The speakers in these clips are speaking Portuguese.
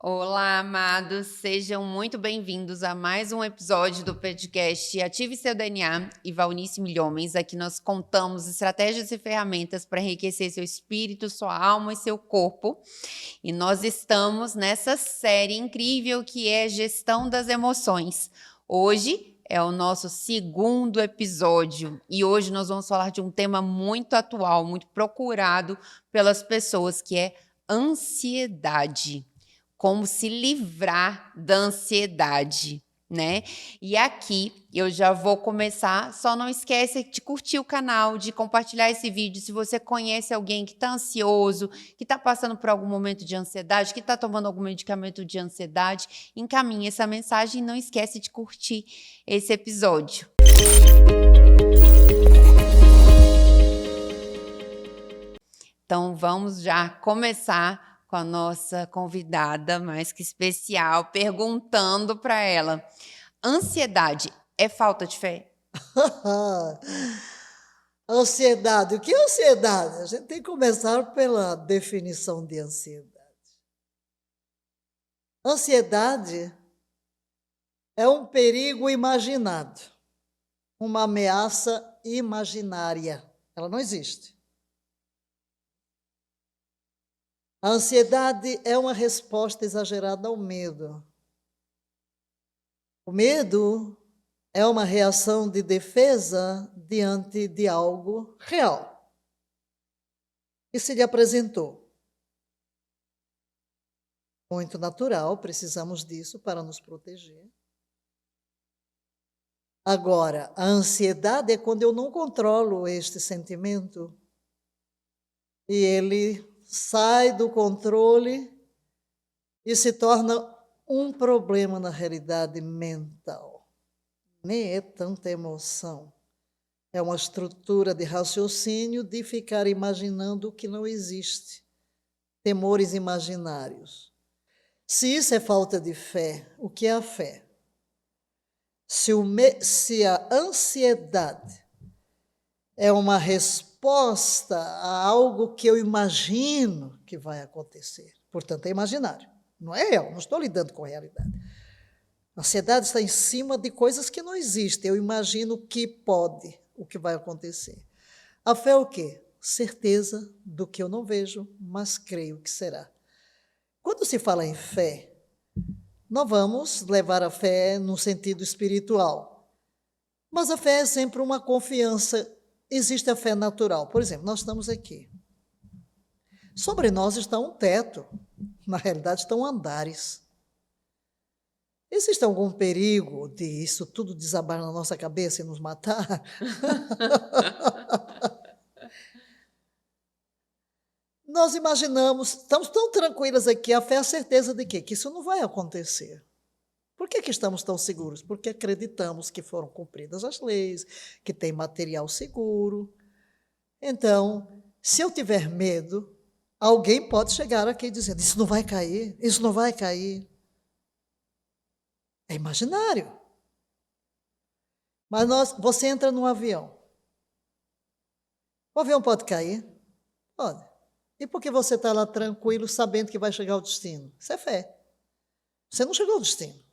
Olá, amados, sejam muito bem-vindos a mais um episódio do podcast Ative Seu DNA e Valnice Milhomens. Aqui nós contamos estratégias e ferramentas para enriquecer seu espírito, sua alma e seu corpo. E nós estamos nessa série incrível que é Gestão das Emoções. Hoje é o nosso segundo episódio e hoje nós vamos falar de um tema muito atual, muito procurado pelas pessoas, que é ansiedade. Como se livrar da ansiedade, né? E aqui eu já vou começar, só não esquece de curtir o canal, de compartilhar esse vídeo se você conhece alguém que está ansioso, que está passando por algum momento de ansiedade, que está tomando algum medicamento de ansiedade, encaminhe essa mensagem e não esquece de curtir esse episódio. Então vamos já começar com a nossa convidada mais que especial, perguntando para ela: ansiedade é falta de fé? Ansiedade. O que é ansiedade? A gente tem que começar pela definição de ansiedade. Ansiedade é um perigo imaginado, uma ameaça imaginária. Ela não existe. A ansiedade é uma resposta exagerada ao medo. O medo é uma reação de defesa diante de algo real que se lhe apresentou. Muito natural, precisamos disso para nos proteger. Agora, a ansiedade é quando eu não controlo este sentimento e ele sai do controle e se torna um problema na realidade mental. Nem é tanta emoção. É uma estrutura de raciocínio de ficar imaginando o que não existe. Temores imaginários. Se isso é falta de fé, o que é a fé? Se a ansiedade é uma resposta a algo que eu imagino que vai acontecer, portanto é imaginário, não é real, não estou lidando com a realidade. A ansiedade está em cima de coisas que não existem, eu imagino que pode, o que vai acontecer. A fé é o quê? Certeza do que eu não vejo, mas creio que será. Quando se fala em fé, não vamos levar a fé no sentido espiritual, mas a fé é sempre uma confiança. Existe a fé natural. Por exemplo, nós estamos aqui. Sobre nós está um teto, na realidade estão andares. Existe algum perigo de isso tudo desabar na nossa cabeça e nos matar? Nós imaginamos, estamos tão tranquilas aqui, a fé é a certeza de quê? Que isso não vai acontecer. Por que estamos tão seguros? Porque acreditamos que foram cumpridas as leis, que tem material seguro. Então, se eu tiver medo, alguém pode chegar aqui dizendo, isso não vai cair, isso não vai cair. É imaginário. Mas você entra num avião. O avião pode cair? Pode. E por que você está lá tranquilo, sabendo que vai chegar ao destino? Isso é fé. Você não chegou ao destino.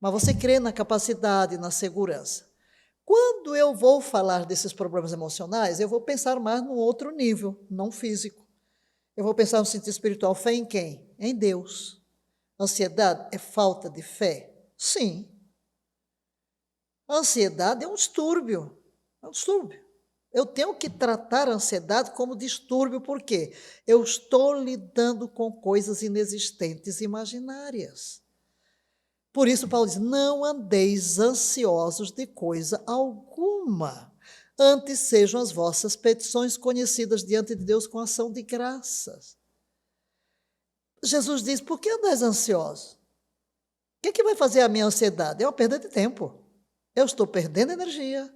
Mas você crê na capacidade, na segurança. Quando eu vou falar desses problemas emocionais, eu vou pensar mais num outro nível, não físico. Eu vou pensar no sentido espiritual. Fé em quem? Em Deus. Ansiedade é falta de fé? Sim. A ansiedade é um distúrbio. É um distúrbio. Eu tenho que tratar a ansiedade como distúrbio, por quê? Eu estou lidando com coisas inexistentes, imaginárias. Por isso, Paulo diz, não andeis ansiosos de coisa alguma. Antes sejam as vossas petições conhecidas diante de Deus com ação de graças. Jesus diz, por que andais ansiosos? O que vai fazer a minha ansiedade? É uma perda de tempo. Eu estou perdendo energia.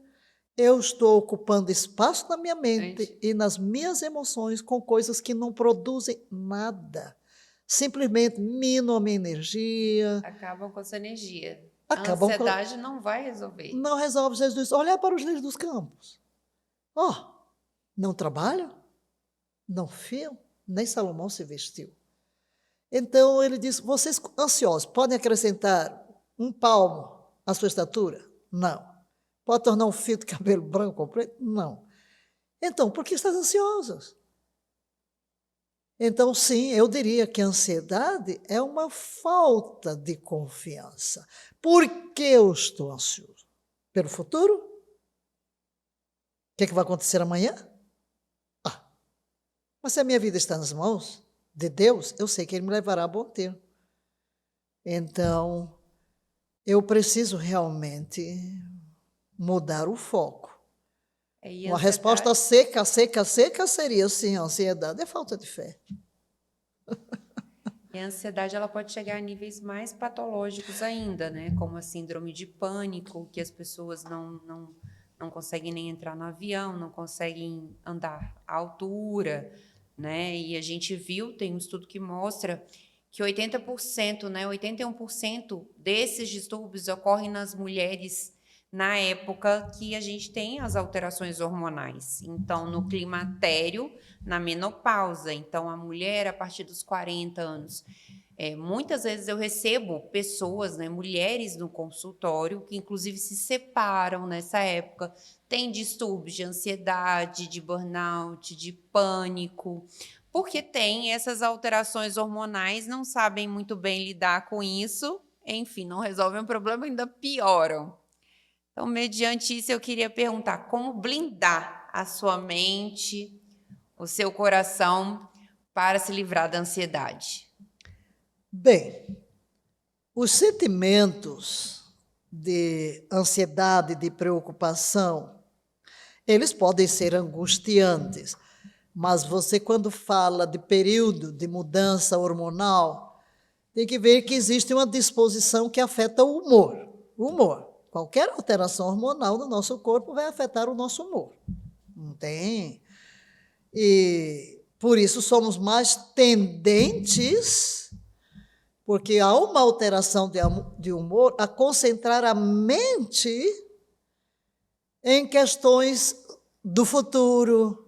Eu estou ocupando espaço na minha mente e nas minhas emoções com coisas que não produzem nada. Simplesmente minam a minha energia. Acabam com a sua energia. A ansiedade não vai resolver. Não resolve. Jesus diz, olhar para os lírios dos campos. Não trabalham, não fiam, nem Salomão se vestiu. Então ele diz, vocês ansiosos, podem acrescentar 1 palmo à sua estatura? Não. Pode tornar um fio de cabelo branco ou preto? Não. Então, por que estás ansiosos? Então, sim, eu diria que a ansiedade é uma falta de confiança. Por que eu estou ansioso? Pelo futuro? O que é que vai acontecer amanhã? Mas se a minha vida está nas mãos de Deus, eu sei que Ele me levará a bom termo. Então, eu preciso realmente mudar o foco. Uma resposta seca seria sim, a ansiedade é falta de fé. E a ansiedade ela pode chegar a níveis mais patológicos ainda, né? Como a síndrome de pânico, que as pessoas não conseguem nem entrar no avião, não conseguem andar à altura, né? E a gente viu, tem um estudo que mostra que 80%, né, 81% desses distúrbios ocorrem nas mulheres na época que a gente tem as alterações hormonais. Então, no climatério, na menopausa. Então, a mulher, a partir dos 40 anos. Muitas vezes eu recebo pessoas, né, mulheres no consultório, que inclusive se separam nessa época, têm distúrbios de ansiedade, de burnout, de pânico, porque tem essas alterações hormonais, não sabem muito bem lidar com isso, enfim, não resolvem o problema, ainda pioram. Então, mediante isso, eu queria perguntar como blindar a sua mente, o seu coração, para se livrar da ansiedade. Bem, os sentimentos de ansiedade, de preocupação, eles podem ser angustiantes, mas você, quando fala de período de mudança hormonal, tem que ver que existe uma disposição que afeta o humor. O humor. Qualquer alteração hormonal no nosso corpo vai afetar o nosso humor. Não tem? E por isso somos mais tendentes, porque há uma alteração de humor, a concentrar a mente em questões do futuro.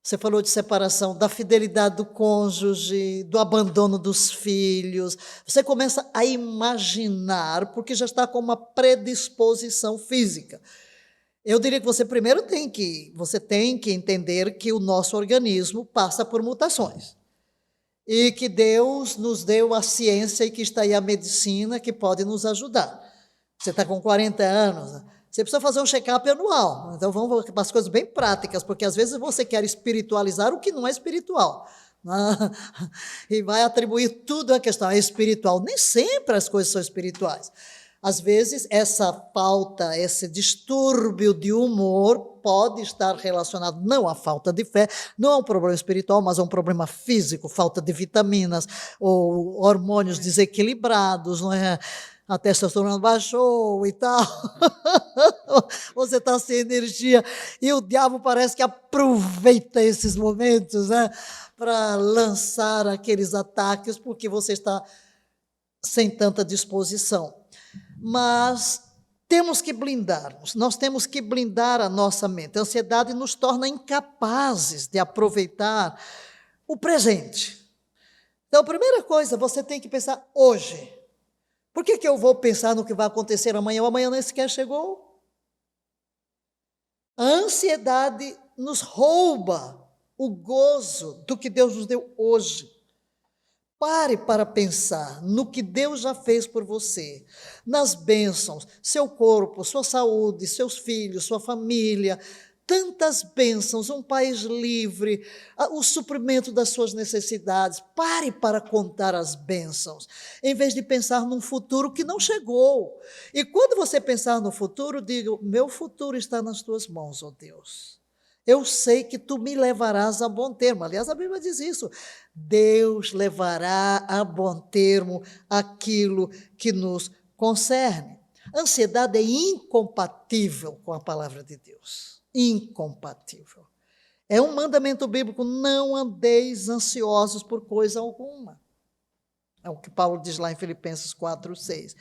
Você falou de separação, da fidelidade do cônjuge, do abandono dos filhos. Você começa a imaginar, porque já está com uma predisposição física. Eu diria que você primeiro tem que entender que o nosso organismo passa por mutações. E que Deus nos deu a ciência e que está aí a medicina que pode nos ajudar. Você está com 40 anos, você precisa fazer um check-up anual. Então, vamos para as coisas bem práticas, porque às vezes você quer espiritualizar o que não é espiritual. E vai atribuir tudo à questão espiritual. Nem sempre as coisas são espirituais. Às vezes, essa falta, esse distúrbio de humor pode estar relacionado não à falta de fé, não a um problema espiritual, mas a um problema físico, falta de vitaminas, ou hormônios desequilibrados, não é? A testosterona baixou e tal, você está sem energia, e o diabo parece que aproveita esses momentos, né, para lançar aqueles ataques, porque você está sem tanta disposição. Mas temos que blindarmos, nós temos que blindar a nossa mente. A ansiedade nos torna incapazes de aproveitar o presente. Então, a primeira coisa, você tem que pensar hoje. Por que eu vou pensar no que vai acontecer amanhã? O amanhã nem sequer chegou. A ansiedade nos rouba o gozo do que Deus nos deu hoje. Pare para pensar no que Deus já fez por você, nas bênçãos, seu corpo, sua saúde, seus filhos, sua família, tantas bênçãos, um país livre, o suprimento das suas necessidades. Pare para contar as bênçãos, em vez de pensar num futuro que não chegou. E quando você pensar no futuro, diga: meu futuro está nas tuas mãos, ó Deus. Eu sei que tu me levarás a bom termo. Aliás, a Bíblia diz isso. Deus levará a bom termo aquilo que nos concerne. A ansiedade é incompatível com a palavra de Deus. Incompatível. É um mandamento bíblico: não andeis ansiosos por coisa alguma. É o que Paulo diz lá em Filipenses 4:6.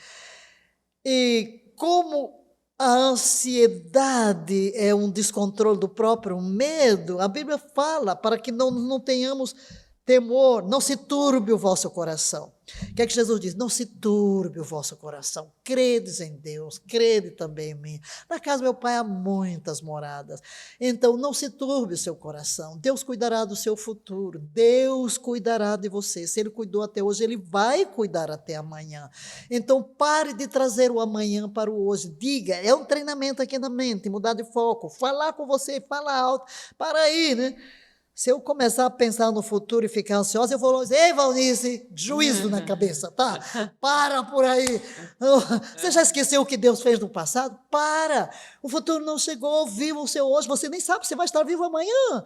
E como a ansiedade é um descontrole do próprio medo, a Bíblia fala para que não tenhamos temor, não se turbe o vosso coração. O que é que Jesus diz? Não se turbe o vosso coração. Credes em Deus, crede também em mim. Na casa do meu pai há muitas moradas. Então, não se turbe o seu coração. Deus cuidará do seu futuro. Deus cuidará de você. Se Ele cuidou até hoje, Ele vai cuidar até amanhã. Então, pare de trazer o amanhã para o hoje. Diga, é um treinamento aqui na mente, mudar de foco. Falar com você, fala alto. Para aí, né? Se eu começar a pensar no futuro e ficar ansiosa, eu vou dizer, ei, Valnice, juízo na cabeça, tá? Para por aí. Você já esqueceu o que Deus fez no passado? Para. O futuro não chegou, viva o seu hoje. Você nem sabe se vai estar vivo amanhã.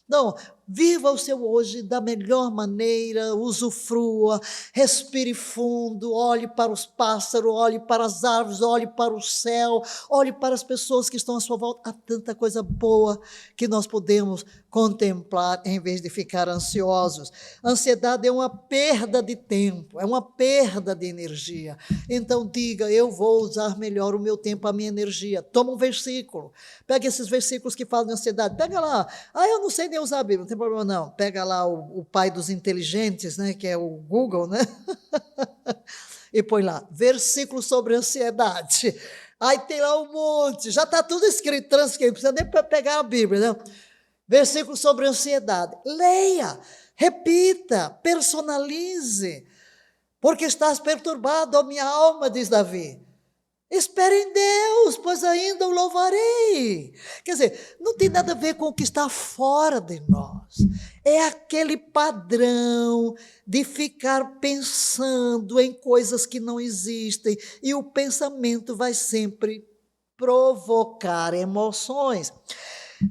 Não, viva o seu hoje da melhor maneira, usufrua, respire fundo, olhe para os pássaros, olhe para as árvores, olhe para o céu, olhe para as pessoas que estão à sua volta. Há tanta coisa boa que nós podemos contemplar em vez de ficar ansiosos. Ansiedade é uma perda de tempo, é uma perda de energia. Então diga, eu vou usar melhor o meu tempo, a minha energia. Toma um versículo, pega esses versículos que falam de ansiedade, pega lá, eu não sei nem usar a Bíblia, não tem problema não, pega lá o pai dos inteligentes, né, que é o Google, né, e põe lá, versículo sobre ansiedade, aí tem lá um monte, já está tudo escrito, transcrito, não precisa nem pegar a Bíblia, né, versículo sobre ansiedade, leia, repita, personalize, porque estás perturbado, ó minha alma, diz Davi. Espere em Deus, pois ainda o louvarei. Quer dizer, não tem nada a ver com o que está fora de nós. É aquele padrão de ficar pensando em coisas que não existem. E o pensamento vai sempre provocar emoções.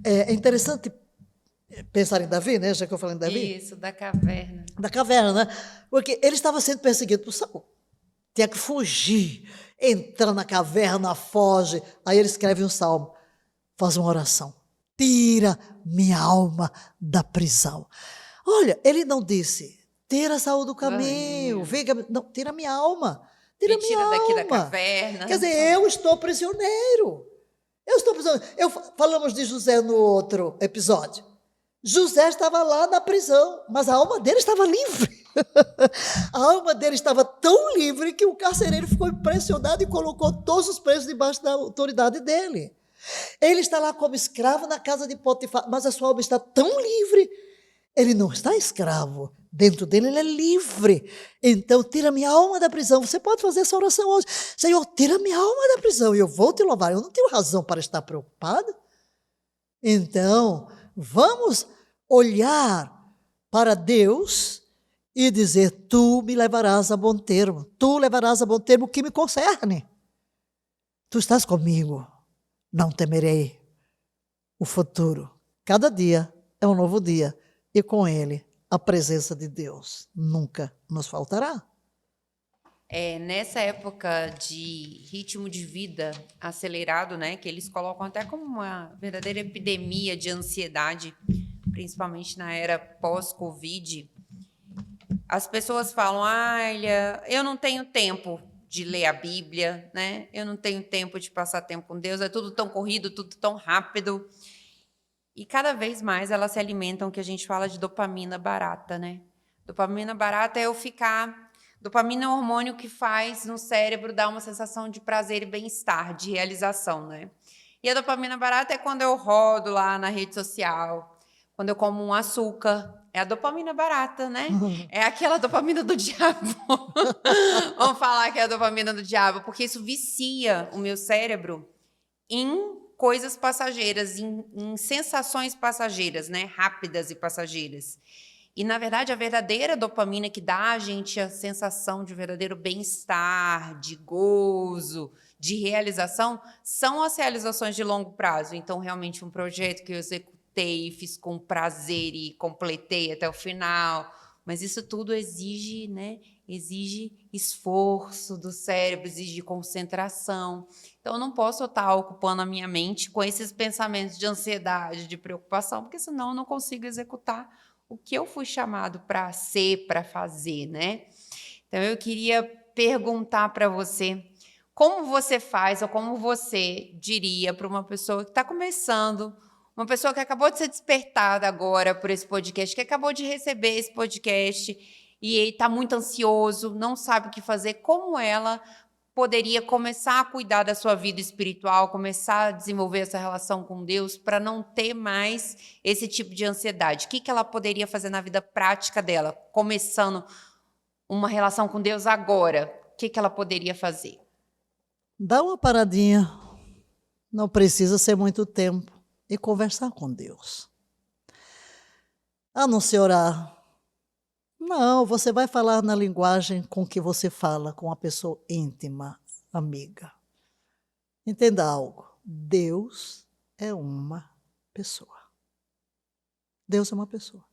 É interessante pensar em Davi, né? Já que eu falei em Davi. Isso, da caverna. Da caverna, né? Porque ele estava sendo perseguido por Saul. Tinha que fugir, entra na caverna, foge. Aí ele escreve um salmo, faz uma oração. Tira minha alma da prisão. Olha, ele não disse, tira Saul do caminho, não, tira minha alma. Tira minha alma. Daqui da caverna. Quer dizer, eu estou prisioneiro. Falamos de José no outro episódio. José estava lá na prisão, mas a alma dele estava livre. A alma dele estava tão livre que o carcereiro ficou impressionado e colocou todos os presos debaixo da autoridade dele. Ele está lá como escravo na casa de Potifar, mas a sua alma está tão livre. Ele não está escravo. Dentro dele ele é livre. Então, tira minha alma da prisão. Você pode fazer essa oração hoje. Senhor, tira minha alma da prisão e eu vou te louvar. Eu não tenho razão para estar preocupado. Então, vamos olhar para Deus e dizer, tu me levarás a bom termo. Tu levarás a bom termo o que me concerne. Tu estás comigo. Não temerei o futuro. Cada dia é um novo dia. E com ele, a presença de Deus nunca nos faltará. Nessa época de ritmo de vida acelerado, né, que eles colocam até como uma verdadeira epidemia de ansiedade, principalmente na era pós-Covid, as pessoas falam, eu não tenho tempo de ler a Bíblia, né? Eu não tenho tempo de passar tempo com Deus, é tudo tão corrido, tudo tão rápido. E cada vez mais elas se alimentam, que a gente fala de dopamina barata, né? Dopamina barata é dopamina é um hormônio que faz no cérebro dar uma sensação de prazer e bem-estar, de realização, né? E a dopamina barata é quando eu rodo lá na rede social, quando eu como um açúcar. É a dopamina barata, né? É aquela dopamina do diabo. Vamos falar que é a dopamina do diabo, porque isso vicia o meu cérebro em coisas passageiras, em sensações passageiras, né? Rápidas e passageiras. E, na verdade, a verdadeira dopamina que dá a gente a sensação de verdadeiro bem-estar, de gozo, de realização, são as realizações de longo prazo. Então, realmente, um projeto que eu executei, fiz com prazer e completei até o final. Mas isso tudo exige, né? Exige esforço do cérebro, exige concentração. Então, eu não posso estar ocupando a minha mente com esses pensamentos de ansiedade, de preocupação, porque senão eu não consigo executar o que eu fui chamado para ser, para fazer, né? Então, eu queria perguntar para você, como você faz ou como você diria para uma pessoa que está começando Uma pessoa que acabou de ser despertada agora por esse podcast, que acabou de receber esse podcast e está muito ansioso, não sabe o que fazer, como ela poderia começar a cuidar da sua vida espiritual, começar a desenvolver essa relação com Deus para não ter mais esse tipo de ansiedade? O que ela poderia fazer na vida prática dela, começando uma relação com Deus agora? O que ela poderia fazer? Dá uma paradinha, não precisa ser muito tempo, e conversar com Deus. A não se orar. Não, você vai falar na linguagem com que você fala com uma pessoa íntima, amiga. Entenda algo. Deus é uma pessoa. Deus é uma pessoa.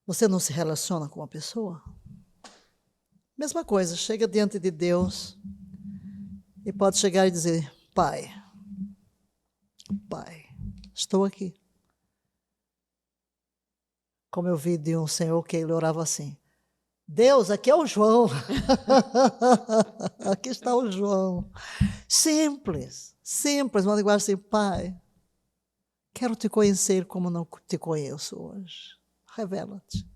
Você não se relaciona com uma pessoa? Mesma coisa, chega diante de Deus e pode chegar e dizer: Pai, estou aqui. Como eu vi de um senhor que ele orava assim: Deus, aqui é o João. Aqui está o João. Simples, uma linguagem assim: Pai, quero te conhecer como não te conheço hoje. Revela-te.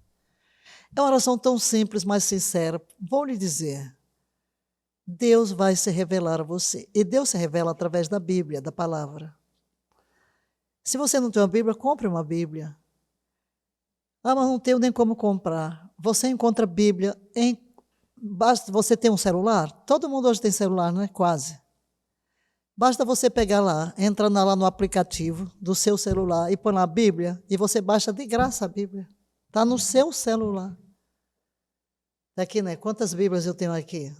É uma oração tão simples, mas sincera. Vou lhe dizer, Deus vai se revelar a você. E Deus se revela através da Bíblia, da palavra. Se você não tem uma Bíblia, compre uma Bíblia. Ah, mas não tenho nem como comprar. Você encontra Bíblia basta você ter um celular? Todo mundo hoje tem celular, não é? Quase. Basta você pegar lá, entra lá no aplicativo do seu celular e põe lá a Bíblia e você baixa de graça a Bíblia. Está no seu celular. Aqui, né? Quantas Bíblias eu tenho aqui?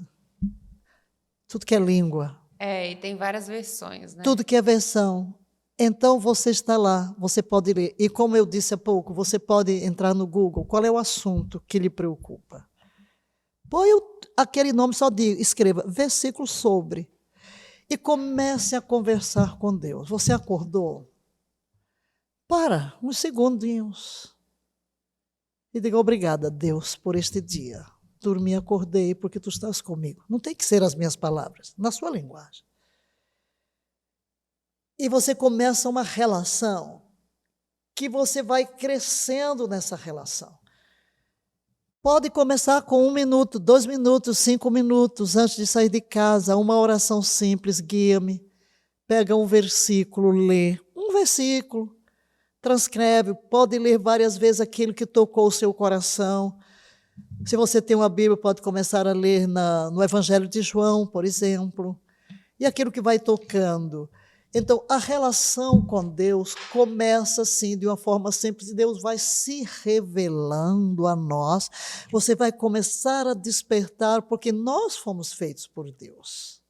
Tudo que é língua. E tem várias versões, né? Tudo que é versão. Então, você está lá, você pode ler. E como eu disse há pouco, você pode entrar no Google. Qual é o assunto que lhe preocupa? Põe aquele nome, só escreva versículo sobre. E comece a conversar com Deus. Você acordou? Para uns segundinhos. E diga: obrigada, Deus, por este dia. Dormi e acordei porque tu estás comigo. Não tem que ser as minhas palavras, na sua linguagem. E você começa uma relação que você vai crescendo nessa relação. Pode começar com 1 minuto, 2 minutos, 5 minutos antes de sair de casa, uma oração simples: guia-me. Pega um versículo, lê um versículo, transcreve, pode ler várias vezes aquilo que tocou o seu coração. Se você tem uma Bíblia, pode começar a ler no Evangelho de João, por exemplo, e aquilo que vai tocando. Então, a relação com Deus começa assim, de uma forma simples, e Deus vai se revelando a nós. Você vai começar a despertar, porque nós fomos feitos por Deus.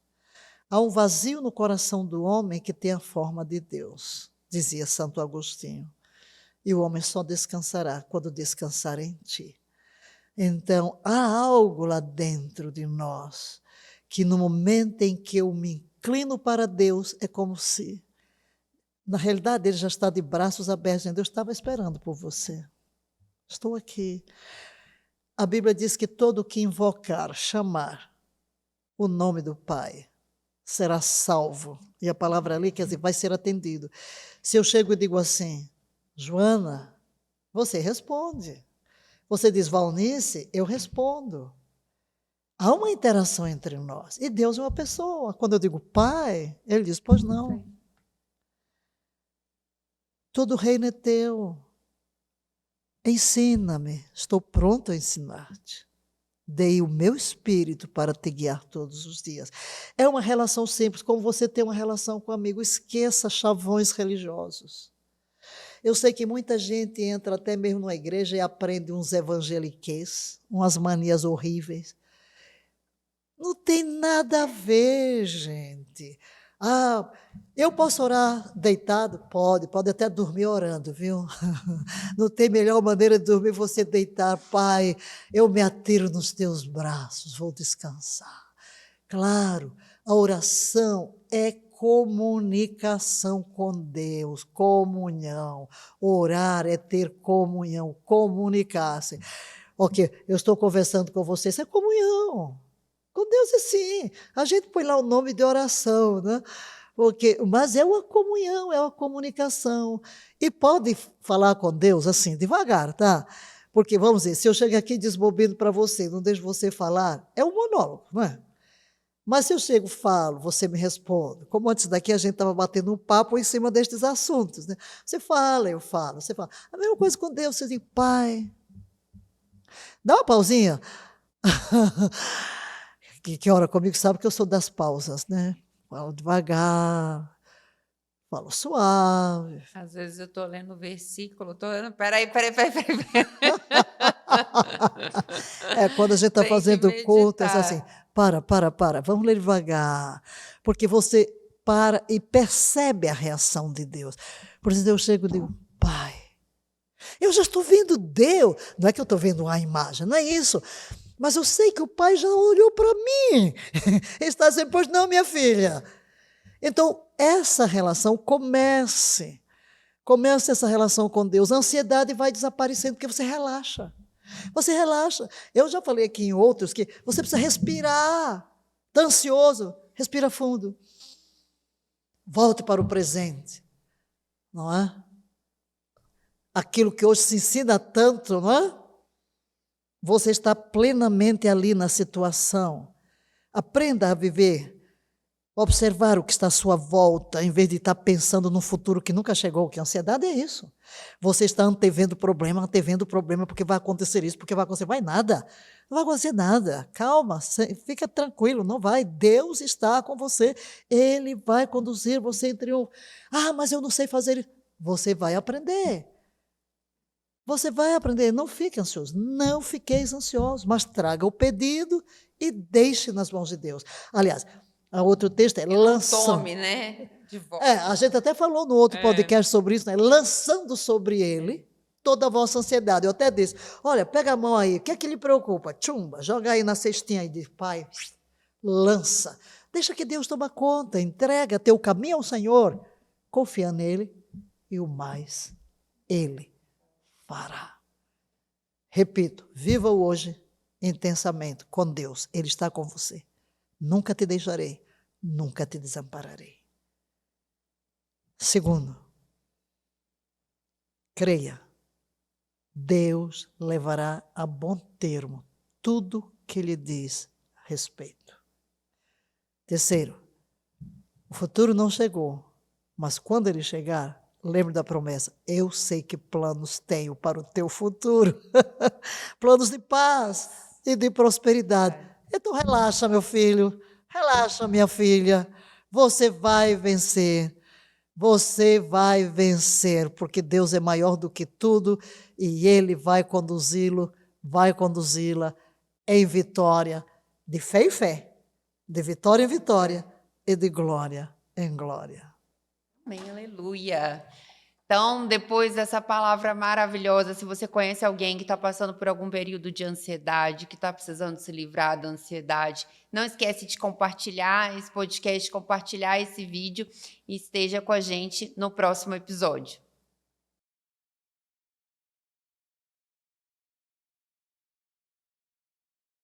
Há um vazio no coração do homem que tem a forma de Deus, dizia Santo Agostinho. E o homem só descansará quando descansar em ti. Então, há algo lá dentro de nós, que no momento em que eu me inclino para Deus, é como se, na realidade, Ele já está de braços abertos, Deus estava esperando por você. Estou aqui. A Bíblia diz que todo que invocar, chamar o nome do Pai, será salvo. E a palavra ali quer dizer, vai ser atendido. Se eu chego e digo assim: Joana, você responde. Você diz: Valnice, eu respondo. Há uma interação entre nós. E Deus é uma pessoa. Quando eu digo Pai, Ele diz: pois não. Sim. Todo o reino é teu. Ensina-me. Estou pronto a ensinar-te. Dei o meu espírito para te guiar todos os dias. É uma relação simples, como você tem uma relação com um amigo. Esqueça chavões religiosos. Eu sei que muita gente entra até mesmo numa igreja e aprende uns evangeliquês, umas manias horríveis. Não tem nada a ver, gente. Ah, eu posso orar deitado? Pode até dormir orando, viu? Não tem melhor maneira de dormir você deitar. Pai, eu me atiro nos teus braços, vou descansar. Claro, a oração é comunicação com Deus, comunhão. Orar é ter comunhão, comunicar-se. Ok, eu estou conversando com você, isso é comunhão. Com Deus é sim. A gente põe lá o nome de oração, né? Mas é uma comunhão, é uma comunicação. E pode falar com Deus assim, devagar, tá? Porque, vamos dizer, se eu chego aqui desbobino para você, não deixo você falar, é um monólogo, não é? Mas se eu chego, falo, você me responde. Como antes daqui a gente estava batendo um papo em cima destes assuntos, né? Você fala, eu falo, você fala. A mesma coisa com Deus, você diz, Pai, dá uma pausinha. Que ora comigo sabe que eu sou das pausas, né? Falo devagar, falo suave. Às vezes eu estou lendo o versículo, estou lendo. Peraí. Quando a gente está Tem que fazendo culto, é assim, meditar. para, vamos ler devagar. Porque você para e percebe a reação de Deus. Por isso eu chego e digo, Pai, eu já estou vendo Deus. Não é que eu estou vendo a imagem, não é isso. Mas eu sei que o Pai já olhou para mim. Ele está dizendo, pois não, minha filha. Então, essa relação comece essa relação com Deus. A ansiedade vai desaparecendo porque você relaxa. Você relaxa. Eu já falei aqui em outros que você precisa respirar. Está ansioso? Respira fundo. Volte para o presente. Não é? Aquilo que hoje se ensina tanto, não é? Você está plenamente ali na situação. Aprenda a viver. Observar o que está à sua volta, em vez de estar pensando no futuro que nunca chegou, que a ansiedade é isso. Você está antevendo problema, porque vai acontecer isso, porque vai acontecer. Vai nada, não vai acontecer nada. Calma, fica tranquilo, não vai. Deus está com você, Ele vai conduzir você em triunfo. Ah, mas eu não sei fazer isso. Você vai aprender. Você vai aprender, não fique ansioso, não fiqueis ansiosos, mas traga o pedido e deixe nas mãos de Deus. Aliás, o outro texto é lançando. Tome, né? De volta. A gente até falou no outro podcast sobre isso, né? Lançando sobre ele toda a vossa ansiedade. Eu até disse, olha, pega a mão aí, o que é que lhe preocupa? Tchumba, joga aí na cestinha e diz, Pai, lança. Deixa que Deus toma conta, entrega teu caminho ao Senhor, confia nele e o mais ele fará. Repito, viva o hoje intensamente com Deus, Ele está com você. Nunca te deixarei, nunca te desampararei. Segundo, creia, Deus levará a bom termo tudo que lhe diz a respeito. Terceiro, o futuro não chegou, mas quando ele chegar, lembre da promessa, eu sei que planos tenho para o teu futuro, planos de paz e de prosperidade. Então relaxa, meu filho, relaxa, minha filha, você vai vencer, porque Deus é maior do que tudo e Ele vai conduzi-la em vitória, de fé em fé, de vitória em vitória e de glória em glória. Amém, aleluia. Então, depois dessa palavra maravilhosa, se você conhece alguém que está passando por algum período de ansiedade, que está precisando se livrar da ansiedade, não esquece de compartilhar esse podcast, compartilhar esse vídeo e esteja com a gente no próximo episódio.